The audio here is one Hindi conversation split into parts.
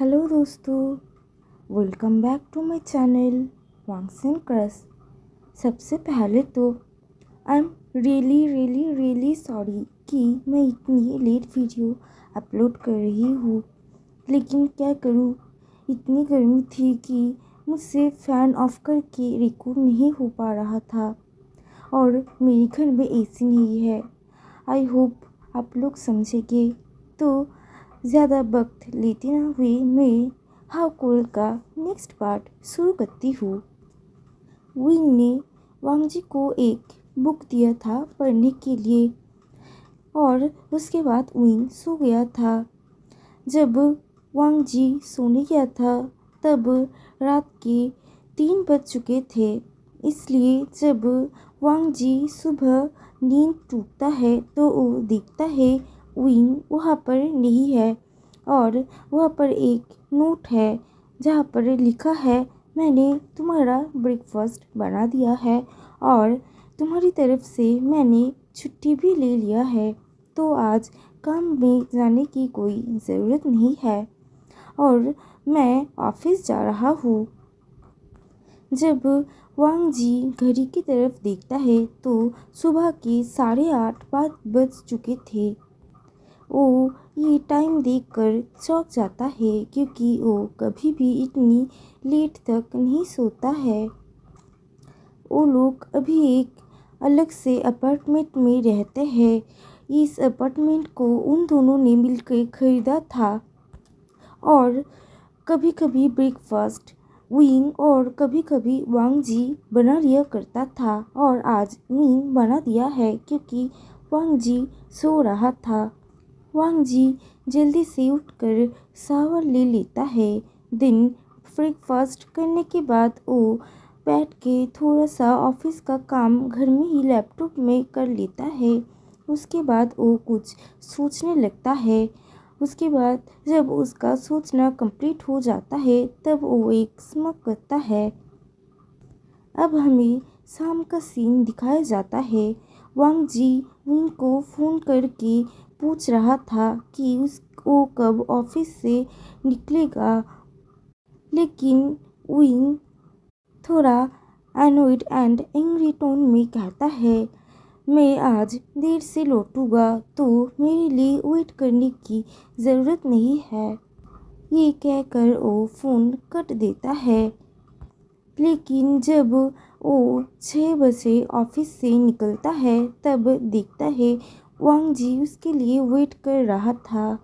हेलो दोस्तों, welcome back to my channel wangs and crush. सबसे पहले तो आई एम रियली सॉरी कि मैं इतनी लेट वीडियो अपलोड कर रही हूँ, लेकिन क्या करूँ, इतनी गर्मी थी कि मुझसे फ़ैन ऑफ करके रिकॉर्ड नहीं हो पा रहा था और मेरे घर में एसी नहीं है। आई होप आप लोग समझेंगे। तो ज़्यादा वक्त लेते ना हुए मैं हाउ कोल का नेक्स्ट पार्ट शुरू करती हूँ। विंग ने वांगजी को एक बुक दिया था पढ़ने के लिए और उसके बाद विंग सो गया था। जब वांगजी सोने गया था तब रात के 3 बज चुके थे। इसलिए जब वांगजी सुबह नींद टूटता है तो वो देखता है विंग वहाँ पर नहीं है और वहाँ पर एक नोट है जहाँ पर लिखा है, मैंने तुम्हारा ब्रेकफास्ट बना दिया है और तुम्हारी तरफ से मैंने छुट्टी भी ले लिया है, तो आज काम में जाने की कोई ज़रूरत नहीं है और मैं ऑफिस जा रहा हूँ। जब वांगजी घड़ी की तरफ देखता है तो सुबह के 8:30 बज चुके थे। वो ये टाइम देखकर चौंक जाता है क्योंकि वो कभी भी इतनी लेट तक नहीं सोता है। वो लोग अभी एक अलग से अपार्टमेंट में रहते हैं। इस अपार्टमेंट को उन दोनों ने मिलकर खरीदा था और कभी कभी ब्रेकफास्ट विंग और कभी कभी वांगजी बना लिया करता था और आज विंग बना दिया है क्योंकि वांगजी सो रहा था। वांगजी जल्दी से उठकर शावर ले लेता है। दिन ब्रेकफास्ट करने के बाद वो बैठ के थोड़ा सा ऑफिस का काम घर में ही लैपटॉप में कर लेता है। उसके बाद वो कुछ सोचने लगता है। उसके बाद जब उसका सोचना कंप्लीट हो जाता है तब वो एक स्मक करता है। अब हमें शाम का सीन दिखाया जाता है। वांगजी विंग को फ़ोन करके पूछ रहा था कि वो कब ऑफिस से निकलेगा, लेकिन विंग थोड़ा एनोइड एंड एंग्री टोन में कहता है, मैं आज देर से लौटूंगा तो मेरे लिए वेट करने की ज़रूरत नहीं है। ये कहकर वो फ़ोन कट देता है। लेकिन जब वो 6 बजे ऑफिस से निकलता है तब देखता है वांगजी उसके लिए वेट कर रहा था।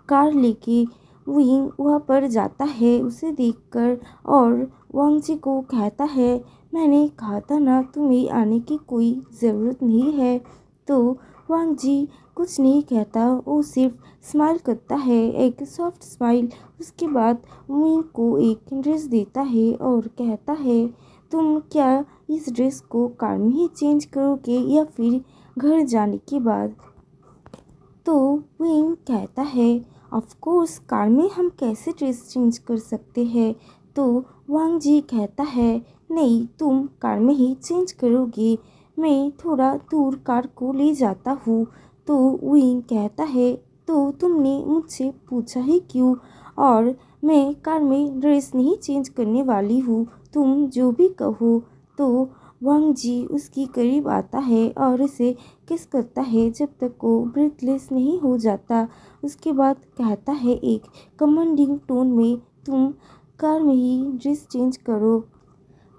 कार लेके विंग वहाँ पर जाता है उसे देखकर और वांगजी को कहता है, मैंने कहा था ना तुम्हें आने की कोई ज़रूरत नहीं है। तो वांगजी कुछ नहीं कहता, वो सिर्फ स्माइल करता है, एक सॉफ्ट स्माइल। उसके बाद विंग को एक ड्रेस देता है और कहता है, तुम क्या इस ड्रेस को कार में ही चेंज करोगे या फिर घर जाने के बाद? तो विंग कहता है, ऑफ कोर्स कार में हम कैसे ड्रेस चेंज कर सकते हैं? तो वांगजी कहता है, नहीं तुम कार में ही चेंज करोगे, मैं थोड़ा दूर कार को ले जाता हूँ। तो विंग कहता है, तो तुमने मुझसे पूछा ही क्यों? और मैं कार में ड्रेस नहीं चेंज करने वाली हूँ, तुम जो भी कहो। तो वांगजी उसके करीब आता है और उसे किस करता है जब तक वो ब्रेथलेस नहीं हो जाता। उसके बाद कहता है एक कमांडिंग टोन में, तुम कार में ही ड्रेस चेंज करो।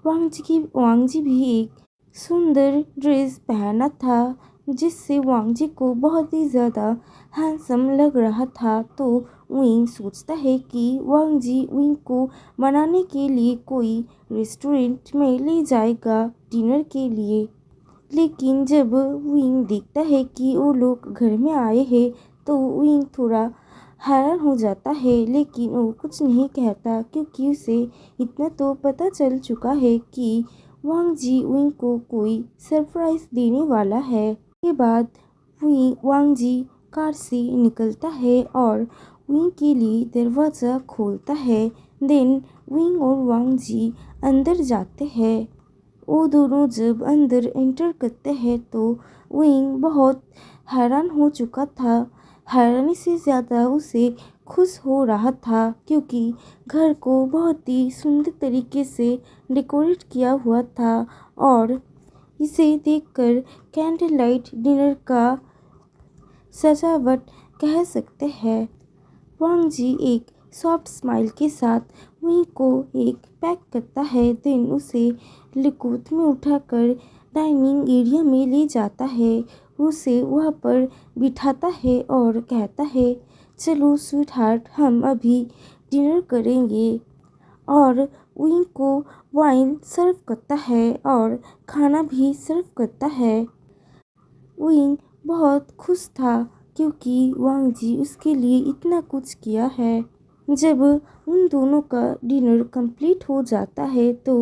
वांगजी भी एक सुंदर ड्रेस पहना था जिससे वांगजी को बहुत ही ज़्यादा हैंडसम लग रहा था। तो विंग सोचता है कि वांगजी विंग को मनाने के लिए कोई रेस्टोरेंट में ले जाएगा डिनर के लिए। लेकिन जब विंग देखता है कि वो लोग घर में आए हैं तो विंग थोड़ा हैरान हो जाता है, लेकिन वो कुछ नहीं कहता क्योंकि उसे इतना तो पता चल चुका है कि वांगजी विंग को कोई सरप्राइज देने वाला है। के बाद वांगजी कार से निकलता है और विंग के लिए दरवाज़ा खोलता है। देन विंग और वांगजी अंदर जाते हैं। वो दोनों जब अंदर एंटर करते हैं तो विंग बहुत हैरान हो चुका था। हैरानी से ज़्यादा उसे खुश हो रहा था क्योंकि घर को बहुत ही सुंदर तरीके से डेकोरेट किया हुआ था और इसे देखकर कैंडल लाइट डिनर का सजावट कह सकते हैं। वांग जी एक सॉफ्ट स्माइल के साथ वहीं को एक पैक करता है, देन उसे लिकुत में उठाकर डाइनिंग एरिया में ले जाता है, उसे वहाँ पर बिठाता है और कहता है चलो स्वीट हार्ट हम अभी डिनर करेंगे और विंग को वाइन सर्व करता है और खाना भी सर्व करता है। विंग बहुत खुश था क्योंकि वांग जी उसके लिए इतना कुछ किया है। जब उन दोनों का डिनर कंप्लीट हो जाता है तो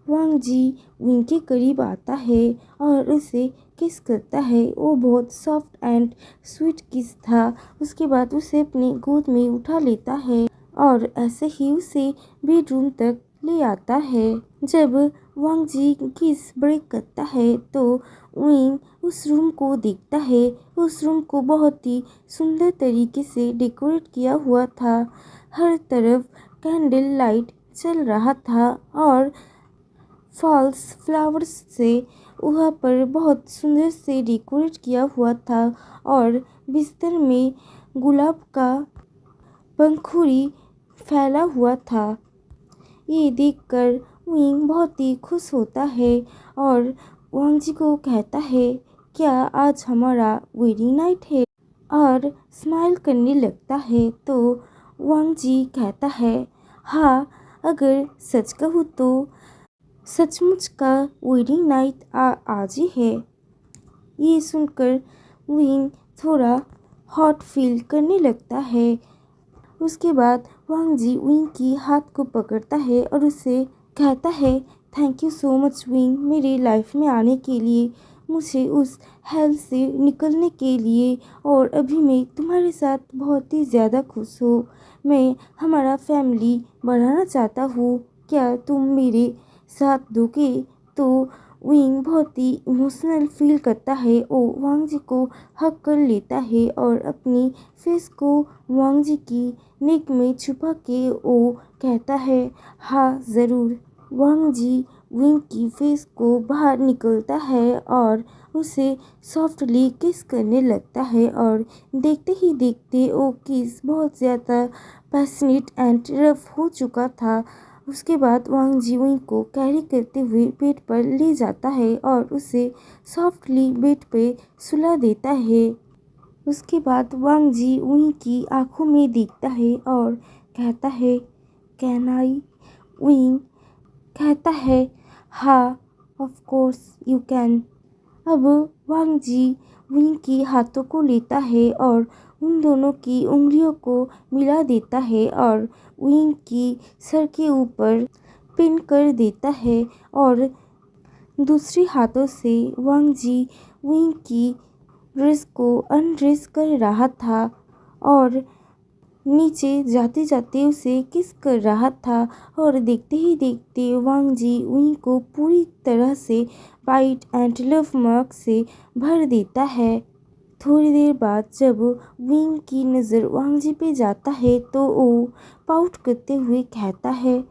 वांग जी विंग के करीब आता है और उसे किस करता है। वो बहुत सॉफ्ट एंड स्वीट किस था। उसके बाद उसे अपनी गोद में उठा लेता है और ऐसे ही उसे बेडरूम तक ले आता है। जब वांग जी किस ब्रेक करता है तो विंग उस रूम को देखता है। उस रूम को बहुत ही सुंदर तरीके से डेकोरेट किया हुआ था। हर तरफ कैंडल लाइट चल रहा था और फॉल्स फ्लावर्स से वहाँ पर बहुत सुंदर से डेकोरेट किया हुआ था और बिस्तर में गुलाब का पंखुड़ी फैला हुआ था। ये देखकर विंग बहुत ही खुश होता है और वांग जी को कहता है क्या आज हमारा वेडिंग नाइट है और स्माइल करने लगता है। तो वांग जी कहता है हाँ, अगर सच कहूँ तो सचमुच का वेडिंग नाइट आज ही है। ये सुनकर विंग थोड़ा हॉट फील करने लगता है। उसके बाद वांग जी विंग की हाथ को पकड़ता है और उसे कहता है thank you so much wing, मेरे लाइफ में आने के लिए, मुझे उस हेल से निकलने के लिए, और अभी मैं तुम्हारे साथ बहुत ही ज़्यादा खुश हूँ। मैं हमारा फैमिली बढ़ाना चाहता हूँ, क्या तुम मेरे साथ दोगे? तो विंग बहुत ही इमोशनल फील करता है। वो वांग जी को हक कर लेता है और अपनी फेस को वांग जी की नेक में छुपा के वो कहता है हाँ ज़रूर। वांग जी विंग की फेस को बाहर निकलता है और उसे सॉफ्टली किस करने लगता है और देखते ही देखते वो किस बहुत ज़्यादा पैशनेट एंड रफ हो चुका था। उसके बाद वांग जी विंग को कैरी करते हुए बेड पर ले जाता है और उसे सॉफ्टली बेड पे सुला देता है। उसके बाद वांग जी विंग की आंखों में देखता है और कहता है कैन आई? विंग कहता है हाँ, ऑफ कोर्स यू कैन। अब वांग जी विंग की हाथों को लेता है और उन दोनों की उंगलियों को मिला देता है और विंग की सर के ऊपर पिन कर देता है और दूसरे हाथों से वांग जी विंग की ड्रेस को अनड्रेस कर रहा था और नीचे जाते जाते उसे किस कर रहा था और देखते ही देखते वांग जी विंग को पूरी तरह से बाइट एंड लव मार्क से भर देता है। थोड़ी देर बाद जब विंग की नज़र वांग जी पे जाता है तो वो पाउट करते हुए कहता है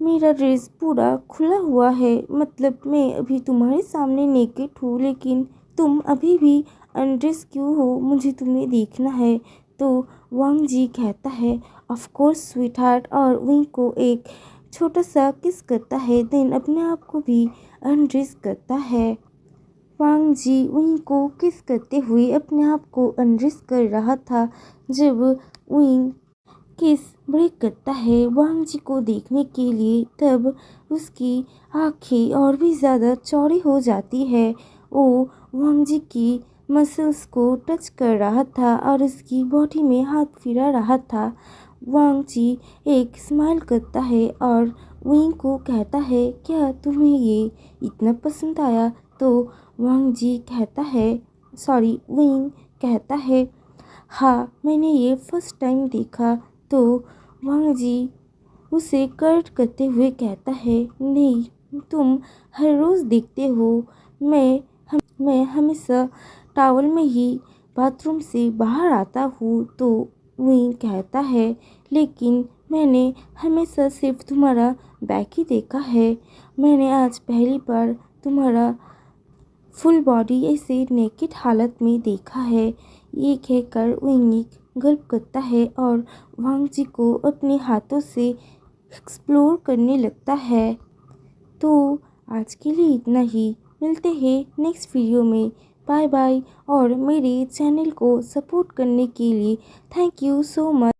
मेरा ड्रेस पूरा खुला हुआ है, मतलब मैं अभी तुम्हारे सामने नेकेड हूँ, लेकिन तुम अभी भी अनड्रेस क्यों हो? मुझे तुम्हें देखना है। तो वांग जी कहता है ऑफ कोर्स स्वीट हार्ट और विंग को एक छोटा सा किस करता है, देन अपने आप को भी अनड्रेस करता है। वांग जी विंग को किस करते हुए अपने आप को अनड्रेस कर रहा था। जब विंग किस ब्रेक करता है वांग जी को देखने के लिए, तब उसकी आंखें और भी ज़्यादा चौड़ी हो जाती है। वो वांग जी की मसल्स को टच कर रहा था और उसकी बॉडी में हाथ फिरा रहा था। वांग जी एक स्माइल करता है और विंग को कहता है क्या तुम्हें ये इतना पसंद आया? तो वांग जी कहता है विंग कहता है हाँ, मैंने ये फर्स्ट टाइम देखा। तो वांग जी उसे कर्ट करते हुए कहता है नहीं, तुम हर रोज़ देखते हो, मैं हमेशा टॉवल में ही बाथरूम से बाहर आता हूँ। तो विंग कहता है, लेकिन मैंने हमेशा सिर्फ तुम्हारा बैक ही देखा है। मैंने आज पहली बार तुम्हारा फुल बॉडी ऐसे नेकेड हालत में देखा है। ये कहकर विंग गल्प करता है और वांग जी को अपने हाथों से एक्सप्लोर करने लगता है। तो आज के लिए इतना ही। मिलते हैं नेक्स्ट वीडियो में। Bye bye. और मेरे चैनल को सपोर्ट करने के लिए थैंक यू सो मच।